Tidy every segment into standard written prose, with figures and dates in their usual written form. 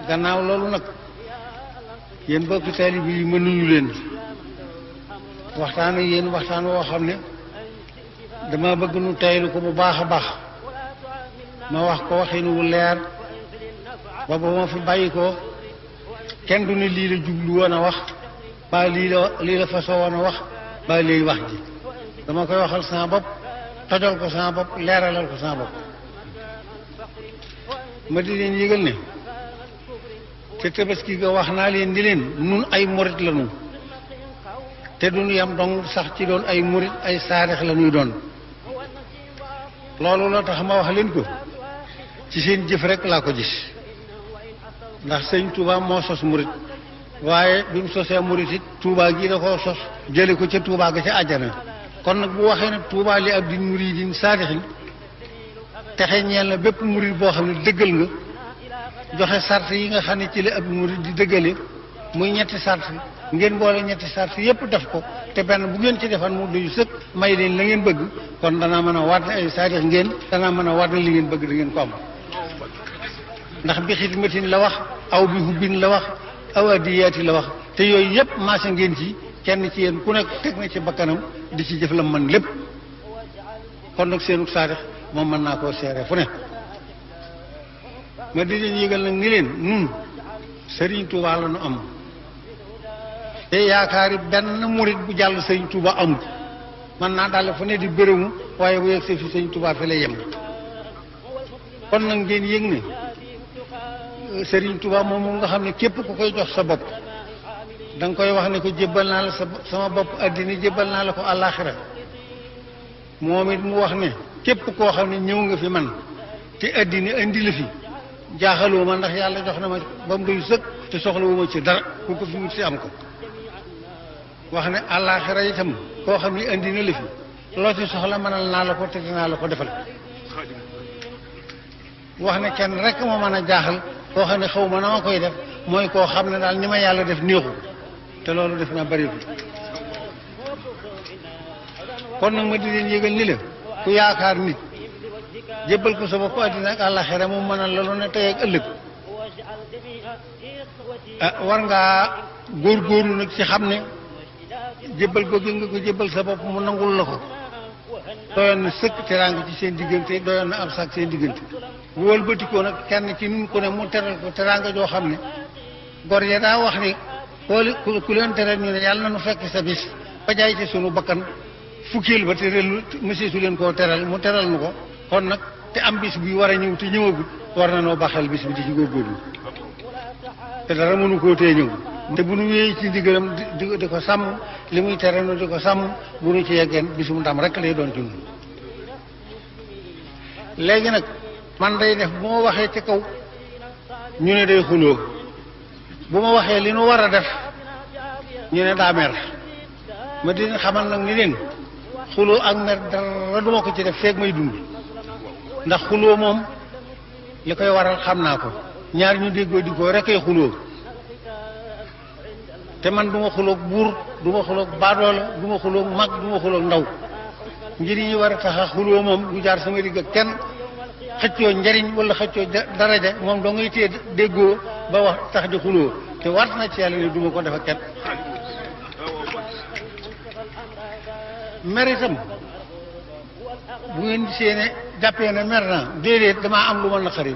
gannaaw loolu nag yéen bokki taalibe yi mënuñu leen waxtaan ak yéen waxtaan woo xam ne dama bëgg nu taylu ko bu baax a baax ma wax ko waxin wu leer ba ba ma fi bàyyi ko kenn du ne lii la jublu woon a wax ba lii la fasoo woon a wax ba léegi wax ji dama koy waxal sama bopp tojal ko sama bopp leeralal ko sama bopp ma di leen yëgal ne te tabaski ga wax naa leen di leen nun ay murit la nu te duñu yam dong sax ci doon ay murit ay saarix la ñuy doon loolu la tax ma wax leen ko ci seen jëf rek laa ko gis ndax sëñ Touba moo sos murit waaye bi mu sosee murit it Touba gii da koo sos jële ko ca Touba ga ca àjjana kon nag bu waxee ne Touba li ab di muridin saadixin texe ñeel na bépp murit boo xam ne dëggal nga joxe sart yi nga xam ne ci la ab murit di dëggale muy ñetti sart ngeen boole ñetti sart yépp def ko te benn bu ngeen ci defan mu doyu sëkk may leen la ngeen bëgg kon danaa mën a waat ne ay saadix ngeen danaa mën a waat ne li ngeen bëgg da ngeen ko am ndax bi xidmatin la wax aw bi hubbin la wax aw addiyaati la wax te yooyu yépp maase ngeen ci kenn ci yéen ku nekk teg na ci bakkanam di ci jëf la man lépp kon nag seenu saadix moom mën naa koo seere fu ne ma di leen yëgal nag ni leen nun Sëriñ Tuuba la nu am te yaakaari benn murit bu jàll Sëriñ Tuuba amul man naa daal fu ne di bërëmu waaye bu yegg see fi Sëriñ Tuuba fi lay yem kon nag ngeen yëg ne Sëriñ Tuuba moom nga xam ne képp ku koy jox sa bopp da nga koy wax ne ko jébbal naa la sama bopp addina jébbal naa la ko àllaaxira moom it mu wax ne képp koo xam ne ñëw nga fi man te addina indi la fi jaaxaloo ma ndax yàlla jox na ma ba mu doy sëkk te soxlawu ma ci dara ku ko fi wut si am ko wax ne àllaaxira itam koo xam ne indi na la fi loo ci soxla mënal naa la ko te dinaa la ko defal wax ne kenn rek moo mën a jaaxal koo xam ne xaw ma na ma koy def mooy koo xam ne daal ni ma yàlla def néexu te loolu def naa bëri kon nag ma di leen yëgal ni la ku yaakaar nit jébbal ko sa bopp àddina ak àllaxira mu mënal la lu ne tey ak ëllëg war ngaa góorgóorlu nag ci xam ne jébbal ko gi nga ko jébbal sa bopp mu nangul la ko doyoon na sëkk teraanga ci seen diggante doyoon na am sax seen diggante bu wëlbatikoo nag kenn ci nun ko ne mu teral ko teraanga joo xam ne gor ya daa wax ni ku leen teral ñu ne yàlla na nu fekk sa bis ba jaay ci sunu bakkan fukkeel ba te relu monsieur su leen koo teral mu teral nu ko kon nag te am bis bi war a ñëw te ñëwagul war na noo baxal bis bi di ci góorgóorlu te dara mënu koo tee ñëw te bu nu wéyee ci ndigalam di ko sàmm li muy tere nu di ko sàmm bu nu ci yeggeen bisum ndam rek lay doon ci ñun léegi nag man day def bu ma waxee ci kaw ñu ne day xuloo bu ma waxee li nu war a def ñu ne daa mer ma di xamal nag ni leen xuloo ak mer dara duma ko ci def feeg may dund ndax xuloo moom li koy waral xam naa ko ñaar ñu déggoo di ko rek ay xuloo te man du ma xuloog buur du ma xuloog baadoola du ma xuloog mag du ma xuloog ndaw njëriñ yi war a tax a xuloo moom du jaar sama digg ak kenn xëccoo njariñ wala xëccoo daraja moom doo ngay téye déggoo ba wax tax di xuloo te war na ci yàlla ne du ma ko def ak kenn mer itam bu ngeen gisee ne jàppee ne mer naa déedéet damaa am lu ma naqari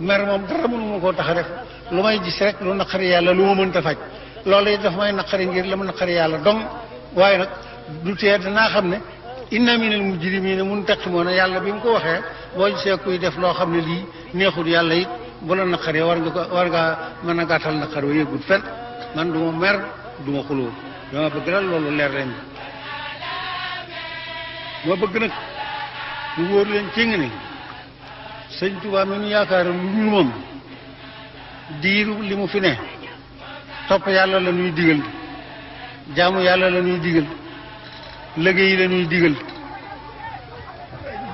mer moom dara mënu ma koo tax a def lu may gis rek lu naqari yàlla lu ma mënta faj loolu it daf may naqari ngir la ma naqari yàlla dong waaye nag du tee danaa xam ne inna minal mujrimiina muntaqimoona yàlla bi mu ko waxee boo gisee kuy def loo xam ne lii neexul yàlla it bu la naqaree war ngaa mën a gàttal naqar wa yëggut fen man du ma mer du ma xuloo dama bëgg daal loolu leer leen ma bëgg nag mu wóor leen ci nga ne sëñ Tuubaa mi nu yaakaar lu dul moom diiru li mu fi ne topp yàlla la ñuy digal jaamu yàlla la ñuy digal liggéey la ñuy digal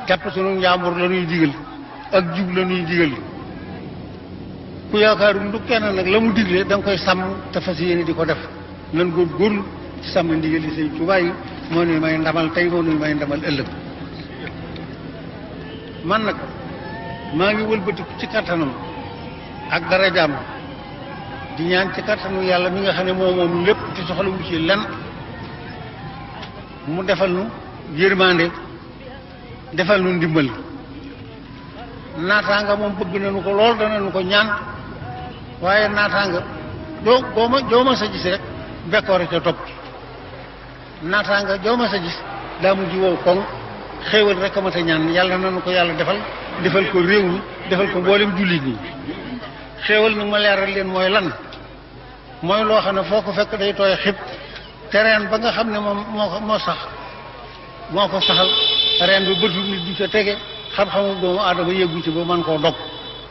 jàpp sunu njàmbur la ñuy digal ak jub la ñuy digal ku yaakaaru lu kenn nag la mu digle da nga koy sàmm te fas yéene di ko def nan góorgóorlu ci sàmm ndigal yi sëñ Tuubaa yi moo nuy may ndamal tey moo nuy may ndamal ëllëg man nag maa ngi wëlbatiku ci kattanam ak darajaam di ñaan ci kattanu yàlla mi nga xam ne moom lépp te soxlawu ci lenn mu defal nu yërmande defal nu ndimbal naataanga moom bëgg nañu ko lool danañu ko ñaan waaye naataanga jooma sa gis rek bekkoore ca topp naataanga jooma sa gis daa mujj wow koŋ xéewal rek a mat a ñaan yàlla nañu ko yàlla defal ko réew mi defal ko mboolem jullit ñi xéewal nag ma leeral leen mooy lan mooy loo xam ne foo ko fekk day tooy xib te reen ba nga xam ne moom moo ko saxal reen ba bëtu nit du ca tege xam-xamu doomu aadama yëggu ci ba man koo dog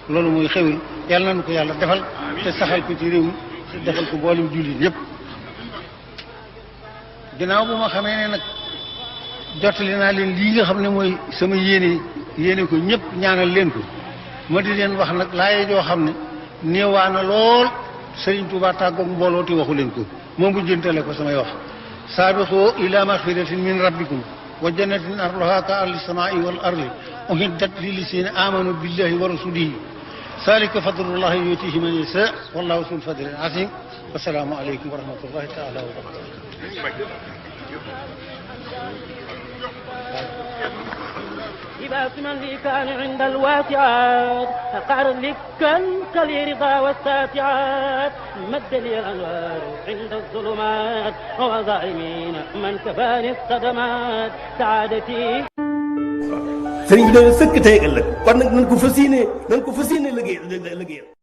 loolu mooy xéwal yàlla nañu ko yàlla defal te saxal ko ci réew mi defal ko mboolem jullit yëpp ginnaaw bu ma xamee ne nag jottali naa leen lii nga xam ne mooy sama yéene ko ñëpp ñaanal leen ko ma di leen wax nag laaye joo xam ne néewaana lool Sëriñ Tuubaa tàggoog mbooloo te waxu leen ko moom bu jëntale ko samay wax saabiqu ila maxfiratin min rabbikum wa jannatin arduha ka ardi samaa'i wal ardi uhiddat lillazina amanu billahi wa rasulihi zalika fadlullahi yutihi man yasha wallahu zul fadlil azim assalaamu aleykum wa rahmatullahi taala wa barakatuh إذا من لي كان عند الواسعات أقعر لك كالرضا والساتعات مد لي الأنوار عند الظلمات وظالمين من كفاني الصدمات سعادتي sëriñ bi dañu sëkk tey ëllëg kon nag nañ ko fas yéene liggéey